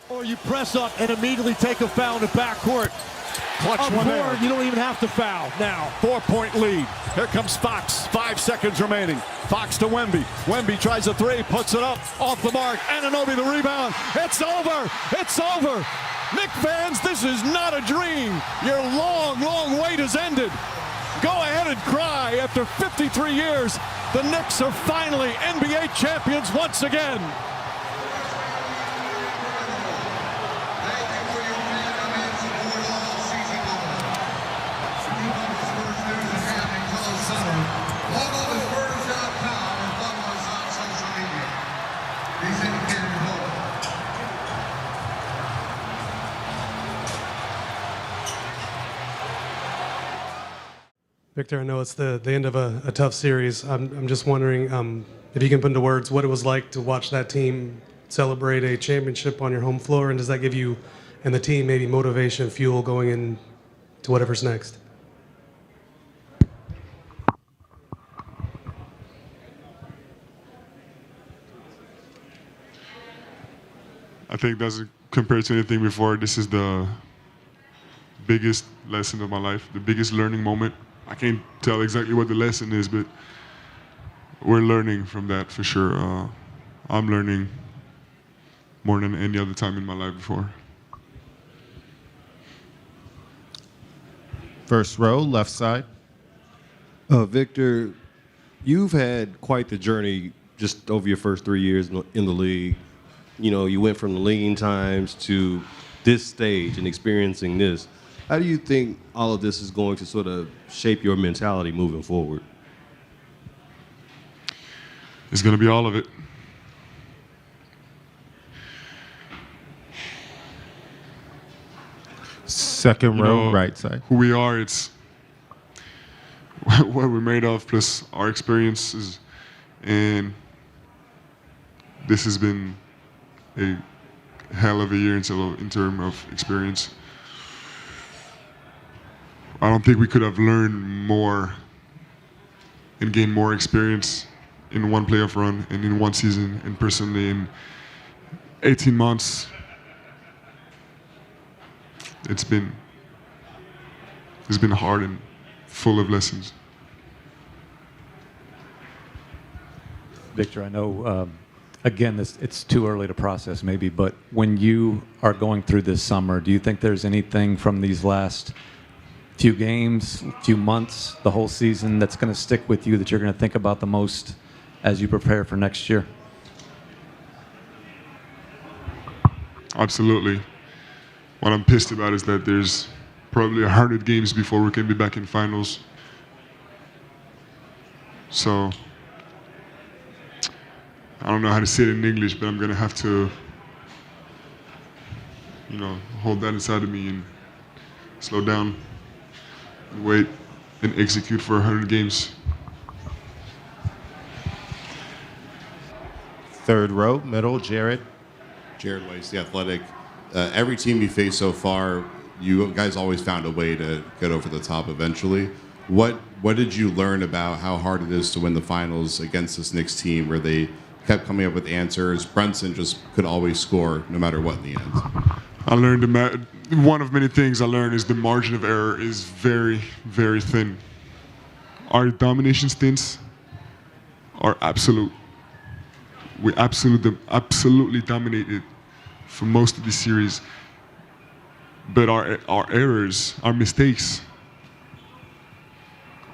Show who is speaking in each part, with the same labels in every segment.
Speaker 1: Or you press up and immediately take a foul in the backcourt.
Speaker 2: Clutch
Speaker 1: Up
Speaker 2: one
Speaker 1: forward,
Speaker 2: there.
Speaker 1: you don't even have to foul now.
Speaker 2: 4-point lead. Here comes Fox. 5 seconds remaining. Fox to Wemby. Wemby tries a three, puts it up, off the mark. Anunoby the rebound. It's over. It's over. Knicks fans, this is not a dream. Your long, long wait has ended. Go ahead and cry. After 53 years, the Knicks are finally NBA champions once again.
Speaker 3: Victor, I know it's the end of a tough series. I'm just wondering if you can put into words what it was like to watch that team celebrate a championship on your home floor, and does that give you and the team maybe motivation, fuel going into whatever's next?
Speaker 4: I think doesn't compare to anything before. This is the biggest lesson of my life, the biggest learning moment. I can't tell exactly what the lesson is, but we're learning from that for sure. I'm learning more than any other time in my life before.
Speaker 5: First row, left side.
Speaker 6: Victor, you've had quite the journey just over your first 3 years in the league. You know, you went from the lean times to this stage and experiencing this. How do you think all of this is going to sort of shape your mentality moving forward?
Speaker 4: It's going to be all of it.
Speaker 5: Second row, right side.
Speaker 4: Who we are, it's what we're made of, plus our experiences. And this has been a hell of a year in terms of experience. I don't think we could have learned more and gained more experience in one playoff run and in one season, and personally in 18 months. It's been hard and full of lessons.
Speaker 7: Victor, I know, again, it's too early to process maybe, but when you are going through this summer, do you think there's anything from these last few games, few months, the whole season that's going to stick with you that you're going to think about the most as you prepare for next year?
Speaker 4: Absolutely. What I'm pissed about is that there's probably 100 games before we can be back in finals. So I don't know how to say it in English, but I'm going to have to, hold that inside of me and slow down and wait and execute for 100 games.
Speaker 5: Third row, middle, Jared.
Speaker 8: Jared Weiss, The Athletic. Every team you face so far, you guys always found a way to get over the top eventually. What did you learn about how hard it is to win the finals against this Knicks team where they kept coming up with answers? Brunson just could always score no matter what in the end.
Speaker 4: I learned one of many things I learned is the margin of error is very, very thin. Our domination stints are absolute. We absolutely dominated for most of the series. But our errors, our mistakes,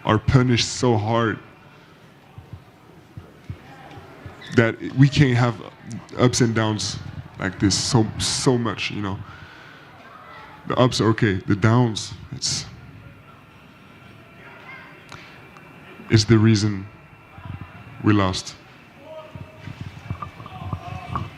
Speaker 4: are punished so hard that we can't have ups and downs like this so much, The ups are okay, the downs, it's the reason we lost.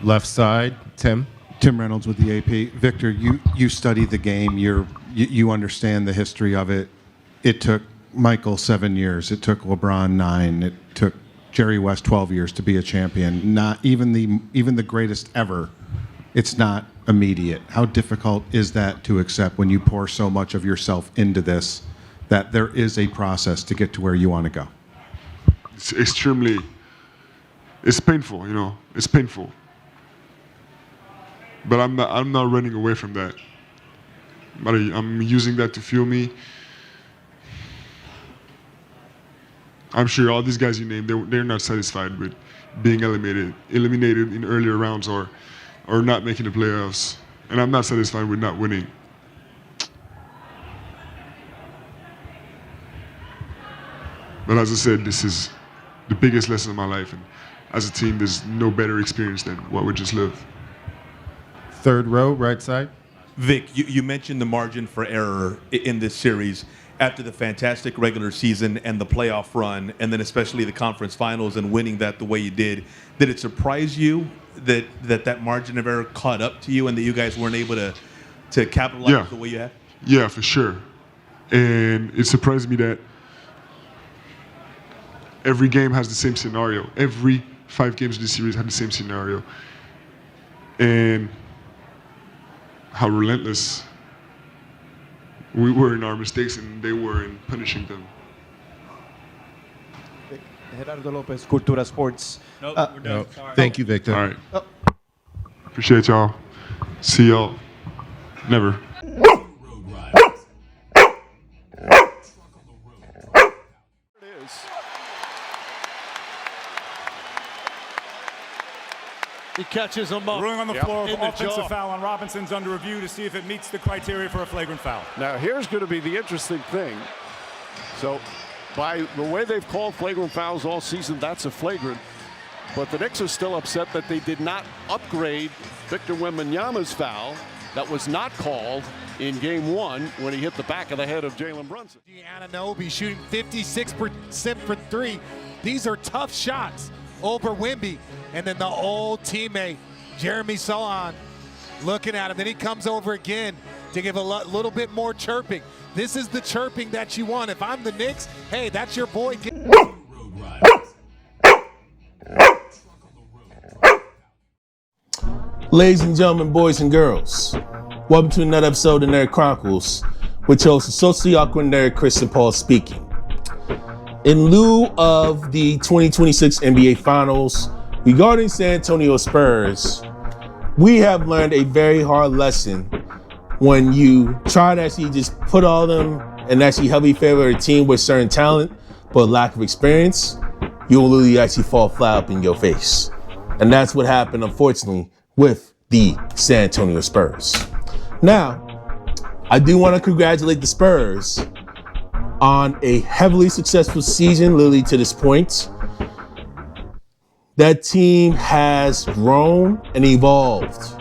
Speaker 5: Left side, Tim.
Speaker 9: Tim Reynolds with the AP. Victor, you study the game. You understand the history of it. It took Michael 7 years. It took LeBron 9. It took Jerry West 12 years to be a champion. Not even the greatest ever. It's not immediate. How difficult is that to accept when you pour so much of yourself into this, that there is a process to get to where you want to go?
Speaker 4: It's painful, It's painful. But I'm not running away from that. But I'm using that to fuel me. I'm sure all these guys you named, they're not satisfied with being eliminated in earlier rounds or not making the playoffs. And I'm not satisfied with not winning. But as I said, this is the biggest lesson of my life. And as a team, there's no better experience than what we just lived.
Speaker 5: Third row, right side.
Speaker 10: Vic, you mentioned the margin for error in this series after the fantastic regular season and the playoff run, and then especially the conference finals and winning that the way you did. Did it surprise you that margin of error caught up to you and that you guys weren't able to capitalize the way you have?
Speaker 4: Yeah, for sure. And it surprised me that every game has the same scenario. Every 5 games of this series had the same scenario. And how relentless we were in our mistakes and they were in punishing them.
Speaker 11: Gerardo Lopez, Cultura Sports.
Speaker 10: Nope, we're done.
Speaker 5: No.
Speaker 10: Sorry.
Speaker 5: Thank you, Victor.
Speaker 4: All right. Appreciate y'all. See y'all. Never.
Speaker 1: He catches him up.
Speaker 12: Ruling on the floor of
Speaker 1: in the
Speaker 12: offensive
Speaker 1: jaw.
Speaker 12: foul on Robinson's under review to see if it meets the criteria for a flagrant foul.
Speaker 2: Now, here's going to be the interesting thing. So, by the way they've called flagrant fouls all season, that's a flagrant. But the Knicks are still upset that they did not upgrade Victor Wembanyama's foul that was not called in Game 1 when he hit the back of the head of Jalen Brunson.
Speaker 13: Anunoby shooting 56% for 3. These are tough shots over Wemby. And then the old teammate, Jeremy Sohan, looking at him. Then he comes over again to give a little bit more chirping. This is the chirping that you want. If I'm the Knicks, hey, that's your boy.
Speaker 14: Ladies and gentlemen, boys and girls, welcome to another episode of Nerd Chronicles, with host the socially awkward nerd Chris and Paul speaking. In lieu of the 2026 NBA Finals, regarding San Antonio Spurs, we have learned a very hard lesson when you try to actually just put all them and actually heavily favor a team with certain talent but lack of experience, you'll literally actually fall flat up in your face. And that's what happened, unfortunately, with the San Antonio Spurs. Now, I do want to congratulate the Spurs on a heavily successful season, literally to this point. That team has grown and evolved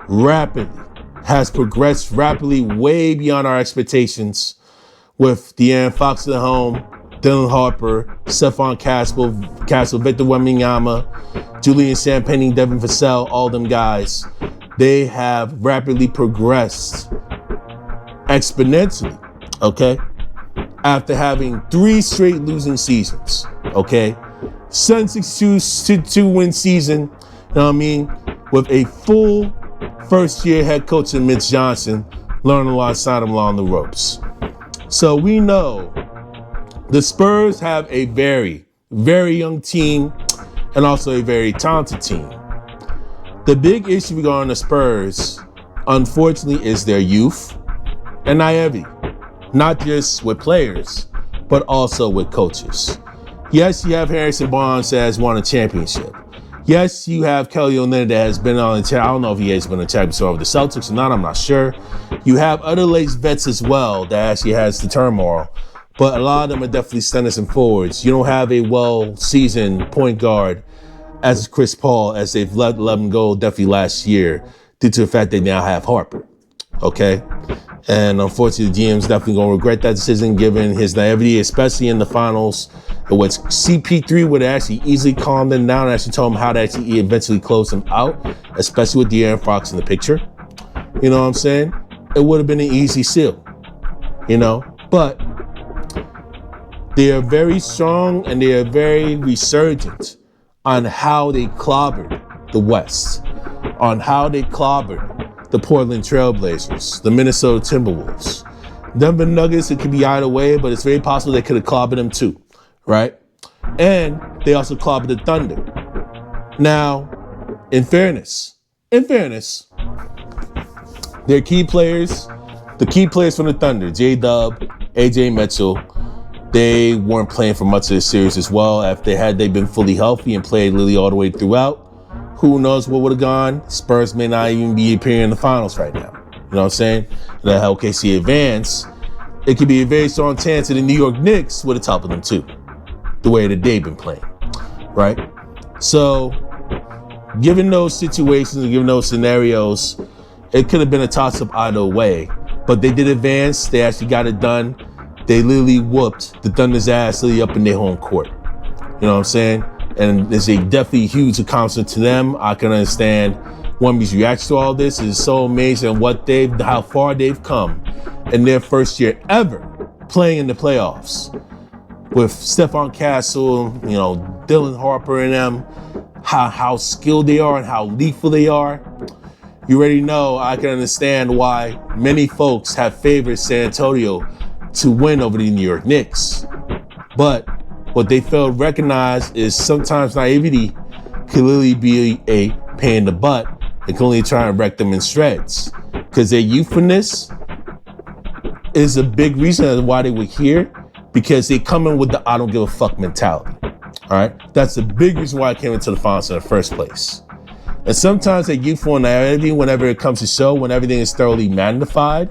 Speaker 14: rapidly, has progressed rapidly way beyond our expectations with De'Aaron Fox at the helm, Dylan Harper, Stephon Castle, Victor Wembanyama, Julian Champagnie, Devin Vassell, all them guys. They have rapidly progressed exponentially, okay? After having 3 straight losing seasons, okay? 7-6-2 win season, you know what I mean? With a full first-year head coach in Mitch Johnson, learning alongside him along the ropes. So we know the Spurs have a very, very young team and also a very talented team. The big issue regarding the Spurs, unfortunately, is their youth and naivety. Not just with players, but also with coaches. Yes, you have Harrison Barnes that has won a championship. Yes, you have Kelly Olynyk that has been on the I don't know if he has been a championship over the Celtics or not, I'm not sure. You have other late vets as well that actually has the turmoil, but a lot of them are definitely centers and forwards. You don't have a well-seasoned point guard as Chris Paul, as they've let him go definitely last year due to the fact they now have Harper, okay? And unfortunately, the GM's definitely going to regret that decision given his naivety, especially in the finals, in which CP3 would actually easily calm them down and actually tell him how to actually eventually close them out, especially with De'Aaron Fox in the picture. You know what I'm saying? It would have been an easy seal, you know? But they are very strong and they are very resurgent on how they clobbered the West, on how they clobbered the Portland Trailblazers, the Minnesota Timberwolves. Denver Nuggets, it could be either way, but it's very possible they could have clobbered them too, right? And they also clobbered the Thunder. Now, in fairness, Their key players, the key players from the Thunder, J-Dub, AJ Mitchell, they weren't playing for much of the series as well. If they been fully healthy and played literally all the way throughout, who knows what would have gone? Spurs may not even be appearing in the finals right now. You know what I'm saying? The OKC advance, it could be a very strong chance that the New York Knicks would have toppled them too, the way that they've been playing, right? So, given those situations and given those scenarios, it could have been a toss-up either way. But they did advance. They actually got it done. They literally whooped the Thunder's ass literally up in their home court. You know what I'm saying? And it's a definitely huge accomplishment to them. I can understand Wemby's reaction to all this. Is so amazing how far they've come in their first year ever playing in the playoffs with Stephon Castle, Dylan Harper and them, how skilled they are and how lethal they are. You already know, I can understand why many folks have favored San Antonio to win over the New York Knicks. But what they fail to recognize is sometimes naivety can literally be a pain in the butt. It can only try and wreck them in shreds. Because their youthfulness is a big reason why they were here, because they come in with the I don't give a fuck mentality. All right? That's the big reason why I came into the finals in the first place. And sometimes that youthful naivety, whenever it comes to show, when everything is thoroughly magnified,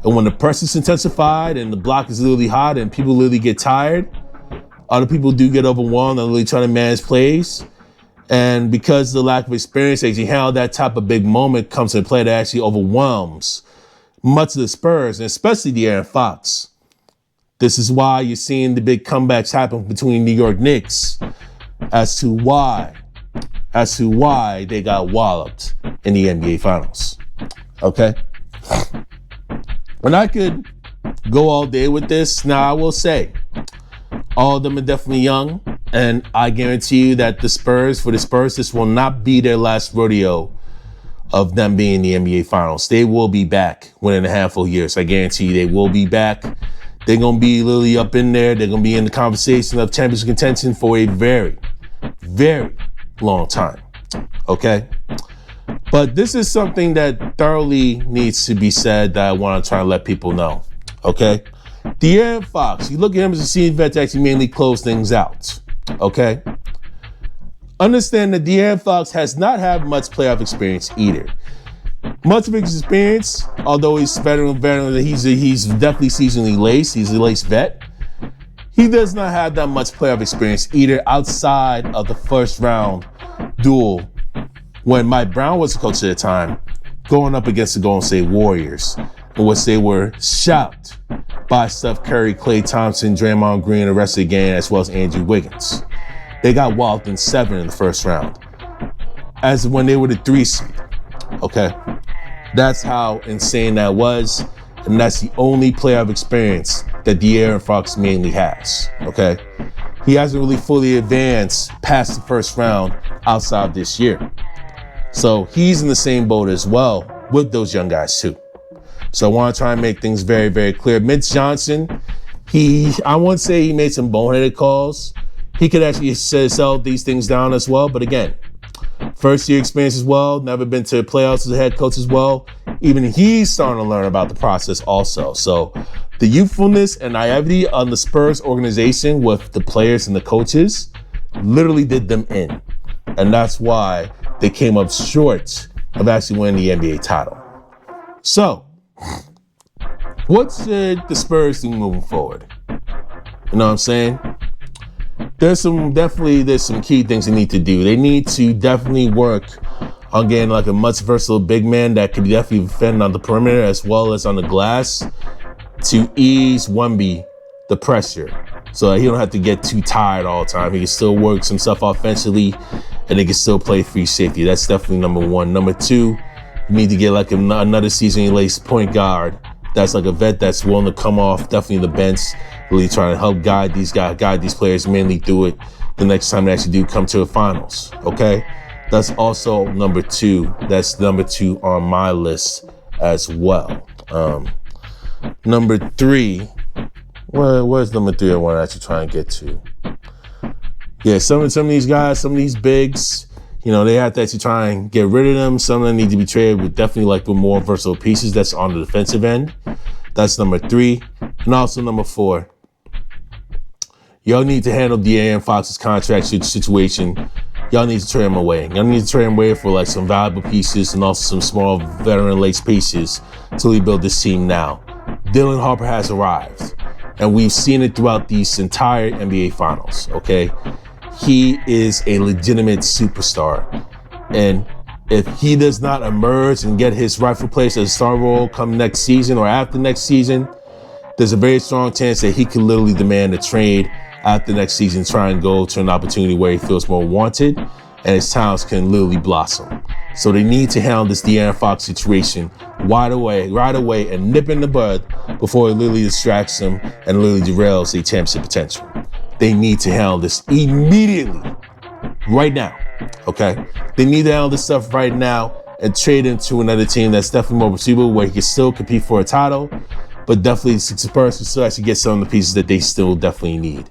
Speaker 14: and when the pressure's intensified and the block is literally hot and people literally get tired, other people do get overwhelmed and really trying to manage plays. And because of the lack of experience, actually how that type of big moment comes into play that actually overwhelms much of the Spurs, and especially De'Aaron Fox. This is why you're seeing the big comebacks happen between New York Knicks as to why they got walloped in the NBA Finals. Okay? And I could go all day with this. Now, I will say, all of them are definitely young, and I guarantee you that for the Spurs, this will not be their last rodeo of them being in the NBA Finals. They will be back within a handful of years. I guarantee you they will be back. They're going to be literally up in there. They're going to be in the conversation of championship contention for a very, very long time. Okay? But this is something that thoroughly needs to be said that I want to try and let people know. Okay? De'Aaron Fox, you look at him as a senior vet to actually mainly close things out. Okay? Understand that De'Aaron Fox has not had much playoff experience either. Much of his experience, although he's veteran, he's definitely seasonally laced. He's a laced vet. He does not have that much playoff experience either outside of the first round duel when Mike Brown was the coach at the time, going up against the Golden State Warriors, in which they were shout by Steph Curry, Klay Thompson, Draymond Green, and the rest of the game, as well as Andrew Wiggins. They got walloped in 7 in the first round, as when they were the 3 seed. Okay, that's how insane that was, and that's the only playoff experience that De'Aaron Fox mainly has. Okay, he hasn't really fully advanced past the first round outside this year, so he's in the same boat as well with those young guys too. So I want to try and make things very, very clear. Mitch Johnson, I won't say he made some boneheaded calls. He could actually sell these things down as well. But again, first year experience as well, never been to the playoffs as a head coach as well. Even he's starting to learn about the process also. So the youthfulness and naivety on the Spurs organization with the players and the coaches literally did them in. And that's why they came up short of actually winning the NBA title. So, what should the Spurs do moving forward? You know what I'm saying? There's some key things they need to do. They need to definitely work on getting like a much versatile big man that can definitely defend on the perimeter as well as on the glass to ease Wemby the pressure so that he don't have to get too tired all the time. He can still work some stuff offensively and they can still play free safety. That's definitely number one. Number two, you need to get like another seasonally laced point guard that's like a vet that's willing to come off definitely the bench, really trying to help guide these players mainly through it the next time they actually do come to the finals. Okay, that's also number two. That's number 2 on my list as well. Number 3, where's number 3 I want to actually try and get to? Yeah, some of these guys, some of these bigs, They have to actually try and get rid of them. Some of them need to be traded with definitely with more versatile pieces that's on the defensive end. That's number 3. And also number 4, y'all need to handle De'Aaron Fox's contract situation. Y'all need to trade him away. Y'all need to trade him away for some valuable pieces and also some small veteran lace pieces to rebuild this team now. Dylan Harper has arrived, and we've seen it throughout these entire NBA Finals, okay? He is a legitimate superstar, and if he does not emerge and get his rightful place as a star role come next season or after next season, there's a very strong chance that he could literally demand a trade after next season, try and go to an opportunity where he feels more wanted and his talents can literally blossom. So they need to handle this De'Aaron Fox situation right away and nip in the bud before it literally distracts him and literally derails the championship potential. They need to handle this immediately, right now, okay? They need to handle this stuff right now and trade him to another team that's definitely more perceivable where he can still compete for a title, but definitely Spurs can still actually get some of the pieces that they still definitely need,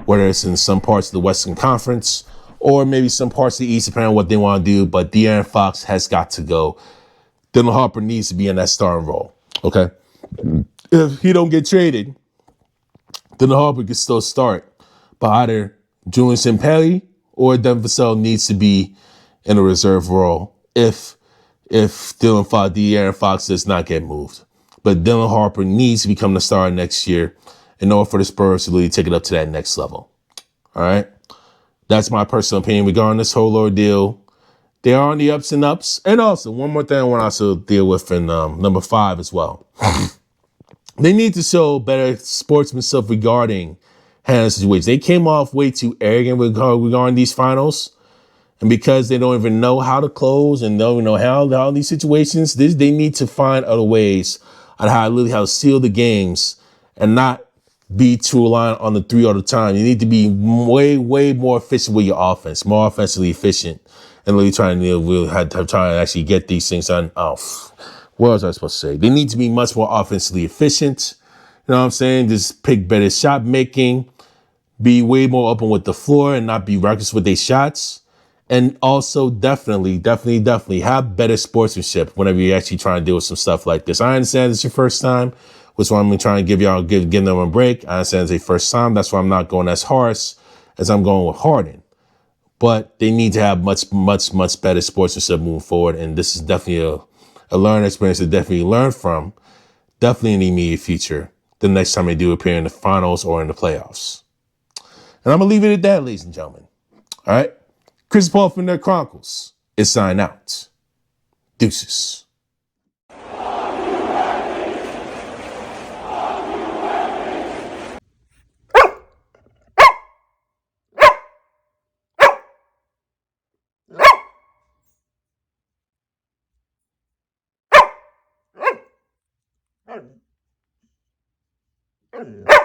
Speaker 14: whether it's in some parts of the Western Conference or maybe some parts of the East, depending on what they want to do. But De'Aaron Fox has got to go. Dylan Harper needs to be in that starting role, okay? If he don't get traded, Dylan Harper can still start. But either Julian Simpelli or Devin Vassell needs to be in a reserve role if De'Aaron Fox does not get moved. But Dylan Harper needs to become the star next year in order for the Spurs to really take it up to that next level. All right? That's my personal opinion regarding this whole ordeal. They are on the ups and ups. And also, one more thing I want to also deal with in number 5 as well. They need to show better sportsmanship regarding handling situations. They came off way too arrogant regarding these finals. And because they don't even know how to close and don't even know how these situations, they need to find other ways on how to seal the games and not be too reliant on the 3 all the time. You need to be way, way more efficient with your offense, more offensively efficient, and really trying to actually get these things done. What was I supposed to say? They need to be much more offensively efficient. You know what I'm saying? Just pick better shot making, be way more open with the floor and not be reckless with their shots. And also definitely have better sportsmanship whenever you're actually trying to deal with some stuff like this. I understand it's your first time, which is why I'm trying to give them a break. I understand it's their first time. That's why I'm not going as harsh as I'm going with Harden. But they need to have much better sportsmanship moving forward. And this is definitely a learning experience to definitely learn from, definitely in the immediate future, the next time they do appear in the finals or in the playoffs. And I'm going to leave it at that, ladies and gentlemen. All right? Chris Paul from their Chronicles is signed out. Deuces.
Speaker 15: Mm-hmm.